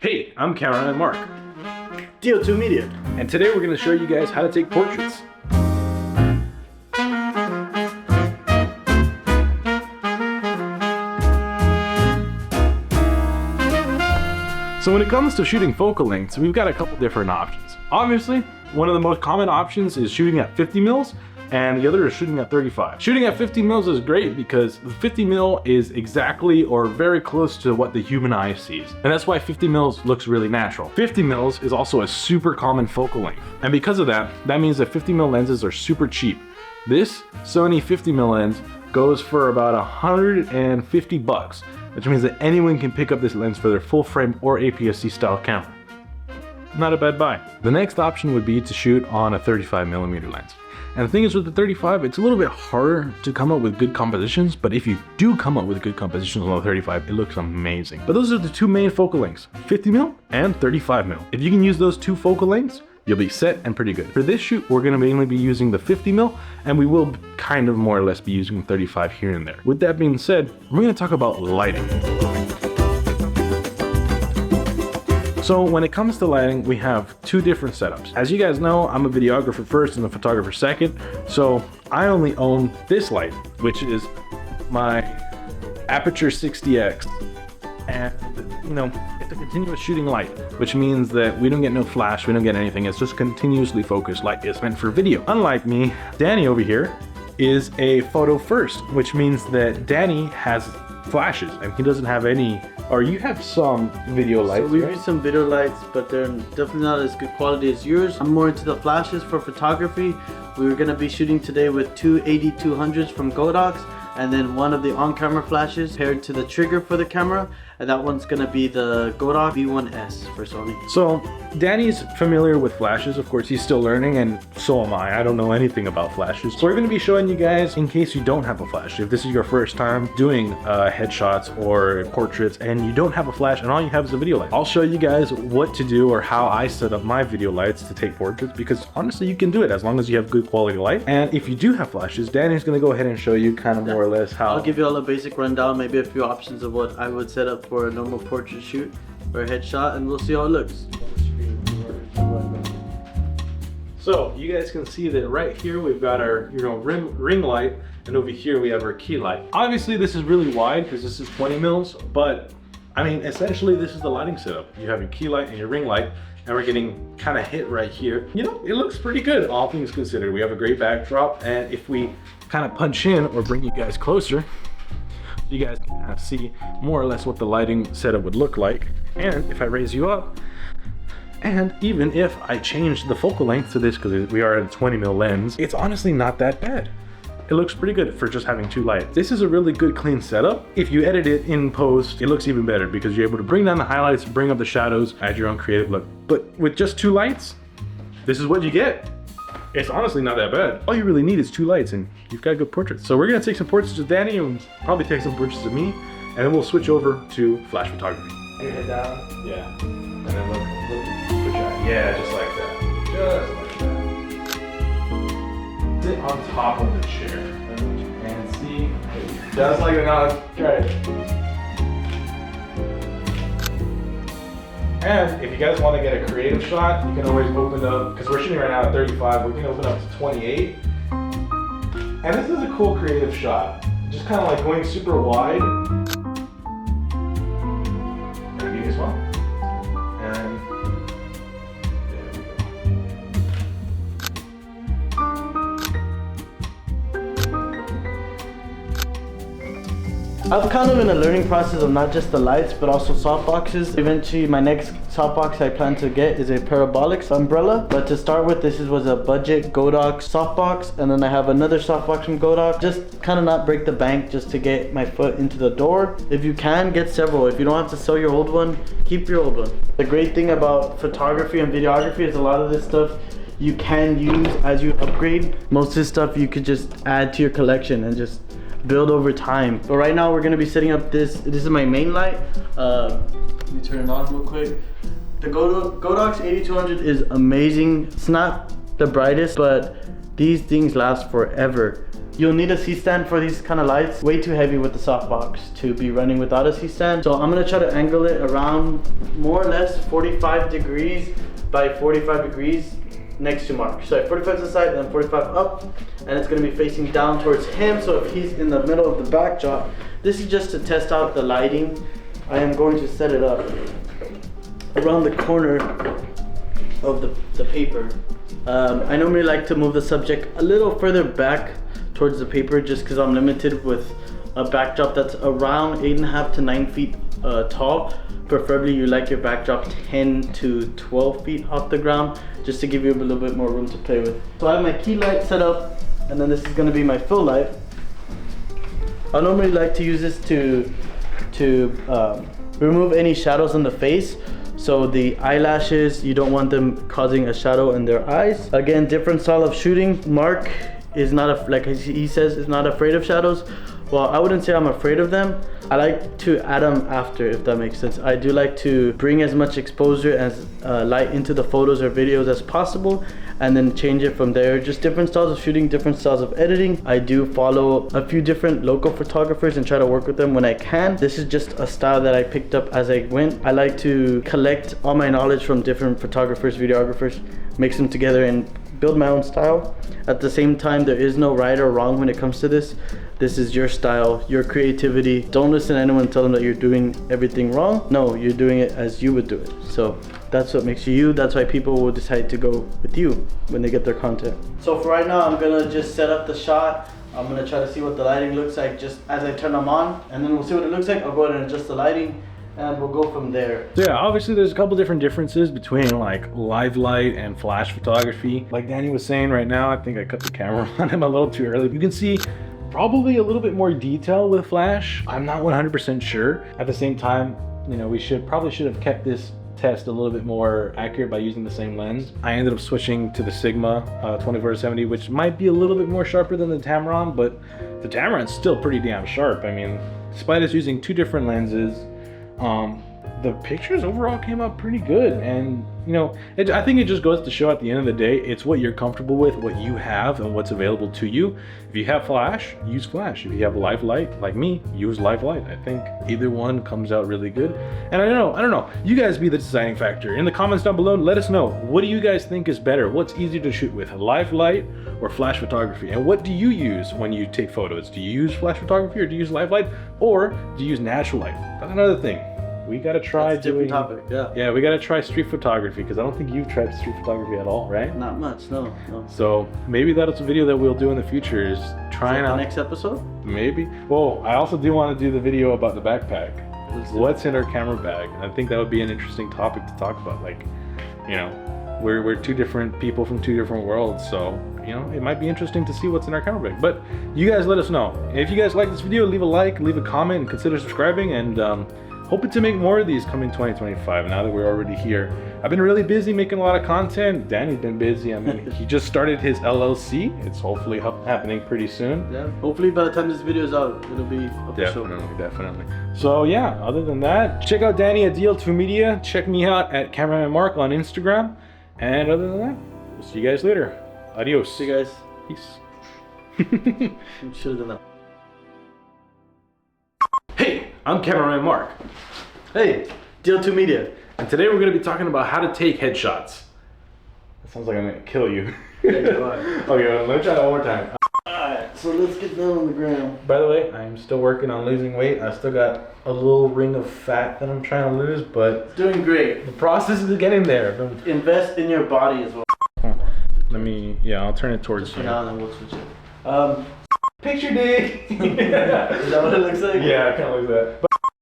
Hey, I'm Cameron and Mark. DL2Midia. And today we're going to show you guys how to take portraits. So when it comes to shooting focal lengths, we've got a couple different options. Obviously, one of the most common options is shooting at 50 mils, and the other is shooting at 35. Shooting at 50 mils is great because 50 mil is exactly or very close to what the human eye sees. And that's why 50 mils looks really natural. 50 mils is also a super common focal length. And because of that, that means that 50 mil lenses are super cheap. This Sony 50 mil lens goes for about 150 bucks, which means that anyone can pick up this lens for their full frame or APS-C style camera. Not a bad buy. The next option would be to shoot on a 35mm lens. And the thing is with the 35, it's a little bit harder to come up with good compositions, but if you do come up with good compositions on the 35, it looks amazing. But those are the two main focal lengths, 50mm and 35mm. If you can use those two focal lengths, you'll be set and pretty good. For this shoot, we're gonna mainly be using the 50mm, and we will kind of more or less be using 35 here and there. With that being said, we're gonna talk about lighting. So when it comes to lighting, we have two different setups. As you guys know, I'm a videographer first and a photographer second. So I only own this light, which is my Aperture 60X. And you know, it's a continuous shooting light, which means that we don't get no flash, we don't get anything. It's just continuously focused light. It's meant for video. Unlike me, Danny over here is a photo first, which means that Danny has flashes and he doesn't have any, or you have some video lights. So we right? use some video lights, but they're definitely not as good quality as yours. I'm more into the flashes for photography. We were gonna be shooting today with two 8200s from Godox, and then one of the on-camera flashes paired to the trigger for the camera, and that one's gonna be the Godox V1S for Sony. So Danny's familiar with flashes. Of course, he's still learning, and so am I. I don't know anything about flashes. So we're gonna be showing you guys in case you don't have a flash. If this is your first time doing headshots or portraits and you don't have a flash and all you have is a video light, I'll show you guys what to do or how I set up my video lights to take portraits, because honestly, you can do it as long as you have good quality light. And if you do have flashes, Danny's gonna go ahead and show you kind of more or less how. I'll give you all a basic rundown, maybe a few options of what I would set up for a normal portrait shoot or a headshot, and we'll see how it looks. So you guys can see that right here we've got our ring light, and over here we have our key light. Obviously this is really wide because this is 20 mils, but I mean essentially this is the lighting setup. You have your key light and your ring light, and we're getting kind of hit right here. You know, it looks pretty good, all things considered. We have a great backdrop, and if we kind of punch in or bring you guys closer, you guys can kind of see more or less what the lighting setup would look like. And if I raise you up, and even if I change the focal length to this, because we are at a 20mm lens, it's honestly not that bad. It looks pretty good for just having two lights. This is a really good clean setup. If you edit it in post, it looks even better because you're able to bring down the highlights, bring up the shadows, add your own creative look. But with just two lights, this is what you get. It's honestly not that bad. All you really need is two lights and you've got good portraits. So we're gonna take some portraits of Danny and probably take some portraits of me, and then we'll switch over to flash photography. Your head down, yeah. And then look, good shot. Yeah, just like that. Just like that. Sit on top of the chair and see, just like that. Try it. And if you guys want to get a creative shot, you can always open up, because we're shooting right now at 35, we can open up to 28. And this is a cool creative shot. Just kind of like going super wide. And me as well. And there we go. I'm kind of in a learning process of not just the lights, but also softboxes. Eventually, my next softbox I plan to get is a parabolic umbrella. But to start with, this was a budget Godox softbox, and then I have another softbox from Godox. Just kind of not break the bank, just to get my foot into the door. If you can, get several. If you don't have to sell your old one, keep your old one. The great thing about photography and videography is a lot of this stuff you can use as you upgrade. Most of this stuff you could just add to your collection and just build over time. But right now we're gonna be setting up this is my main light. Let me turn it on real quick. The Godox 8200 is amazing. It's not the brightest, but these things last forever. You'll need a C-stand for these kind of lights. Way too heavy with the softbox to be running without a C-stand. So I'm gonna try to angle it around more or less 45 degrees by 45 degrees next to Mark. So 45 to the side and then 45 up, and it's gonna be facing down towards him. So if he's in the middle of the backdrop, this is just to test out the lighting. I am going to set it up around the corner of the paper. I normally like to move the subject a little further back towards the paper just because I'm limited with a backdrop that's around 8.5 to 9 feet tall. Preferably you like your backdrop 10 to 12 feet off the ground just to give you a little bit more room to play with. So I have my key light set up, and then this is going to be my fill light. I normally like to use this to remove any shadows on the face. So the eyelashes, you don't want them causing a shadow in their eyes. Again, different style of shooting. Mark is not, like he says, is not afraid of shadows. Well, I wouldn't say I'm afraid of them. I like to add them after, if that makes sense. I do like to bring as much exposure as light into the photos or videos as possible, and then change it from there. Just different styles of shooting, different styles of editing. I do follow a few different local photographers and try to work with them when I can. This is just a style that I picked up as I went. I like to collect all my knowledge from different photographers, videographers, mix them together and build my own style. At the same time, there is no right or wrong when it comes to this. This is your style, your creativity. Don't listen to anyone tell them that you're doing everything wrong. No, you're doing it as you would do it. So that's what makes you you. That's why people will decide to go with you when they get their content. So for right now, I'm gonna just set up the shot. I'm gonna try to see what the lighting looks like just as I turn them on, and then we'll see what it looks like. I'll go ahead and adjust the lighting, and we'll go from there. So yeah, obviously there's a couple different differences between like live light and flash photography. Like Danny was saying right now, I think I cut the camera on him a little too early. You can see probably a little bit more detail with flash. I'm not 100% sure. At the same time, you know, we probably should have kept this test a little bit more accurate by using the same lens. I ended up switching to the Sigma 24-70, which might be a little bit more sharper than the Tamron, but the Tamron's still pretty damn sharp. I mean, despite us using two different lenses, the pictures overall came out pretty good. And you know, I think it just goes to show at the end of the day, it's what you're comfortable with, what you have, and what's available to you. If you have flash, use flash. If you have live light, like me, use live light. I think either one comes out really good. And I don't know, you guys be the deciding factor. In the comments down below, let us know, what do you guys think is better? What's easier to shoot with, live light or flash photography? And what do you use when you take photos? Do you use flash photography, or do you use live light, or do you use natural light? That's another thing. We gotta try doing. Topic, yeah. Yeah, we gotta try street photography, because I don't think you've tried street photography at all, right? Not much, no. So maybe that's a video that we'll do in the future, is trying out. The next episode? Maybe. Well, I also do want to do the video about the backpack. What's in our camera bag? And I think that would be an interesting topic to talk about. Like, you know, we're two different people from two different worlds, so you know, it might be interesting to see what's in our camera bag. But you guys let us know. If you guys like this video, leave a like, leave a comment, and consider subscribing. And hoping to make more of these coming 2025 now that we're already here. I've been really busy making a lot of content. Danny's been busy. I mean, he just started his LLC. It's hopefully happening pretty soon. Yeah, hopefully by the time this video is out, it'll be official. Definitely. So yeah, other than that, check out Danny at DL2Midia. Check me out at Cameraman Mark on Instagram. And other than that, we'll see you guys later. Adios. See you guys. Peace. Should have done that. Hey, I'm Cameraman Mark. Hey, DL2Midia. And today we're going to be talking about how to take headshots. That sounds like I'm going to kill you. Yeah, go on. Okay, well, let me try that one more time. Alright, so let's get down on the ground. By the way, I'm still working on losing weight. I still got a little ring of fat that I'm trying to lose, but doing great. The process is getting there. Invest in your body as well. Let me, I'll turn it towards you. Now, then we'll switch it. Picture day. Is that what it looks like? Yeah, I kind of like that.